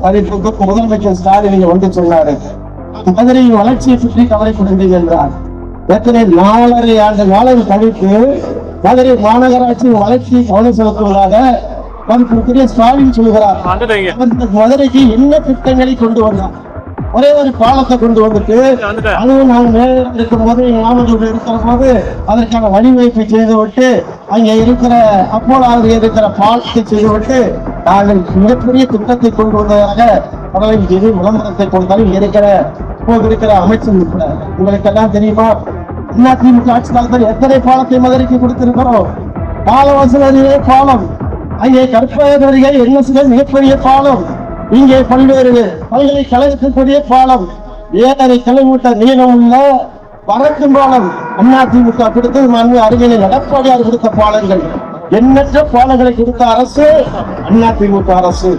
மதிப்புக்கு முதலமைச்சர் ஸ்டாலின் வந்து சொன்னாரு, மதுரையின் வளர்ச்சியை பற்றி கவலைப்படுங்கள் என்றார். எத்தனை 4.5 ஆண்டு காலம் கழித்து மதுரை மாநகராட்சியின் வளர்ச்சியை கவனம் செலுத்துவதாக மதிப்புக்குரிய ஸ்டாலின் சொல்கிறார். மதுரைக்கு என்ன திட்டங்களை கொண்டு வந்தார்? ஒரே ஒரு பாலத்தை கொண்டு வந்துட்டு, அதுவும் நாங்கள் மேல இருக்கும் போது மாமல்லூர் இருக்கிற போது அதற்கான வழிவகுப்பை செய்துவிட்டு, அங்கே இருக்கிற அப்போலாவது இருக்கிற பாலத்தை செய்துவிட்டு நாங்கள் மிகப்பெரிய திட்டத்தை கொண்டு வந்ததாக கடலின் மீது விளம்பரத்தை கொண்டாலும் இருக்கிற அமைச்சர் உட்பட உங்களுக்கெல்லாம் தெரியுமா? அதிமுக ஆட்சி காலத்தில் எத்தனை பாலத்தை மதுரைக்கு கொடுத்திருக்கிறோம்? பால வசதியே பாலம், அங்கே கற்பகரிகை என்எஸ்கள் மிகப்பெரிய பாலம், இங்கே பல்வேறு பல்கலைக்கழகத்திற்குரிய பாலம், 7.5 கிலோமீட்டர் நீளம் உள்ள பறக்கும் பாலம் அதிமுக கொடுத்து அறிஞர் எடப்பாடியார் கொடுத்த பாலங்கள், எண்ணற்ற பாலங்களை கொடுத்த அரசு அதிமுக அரசு.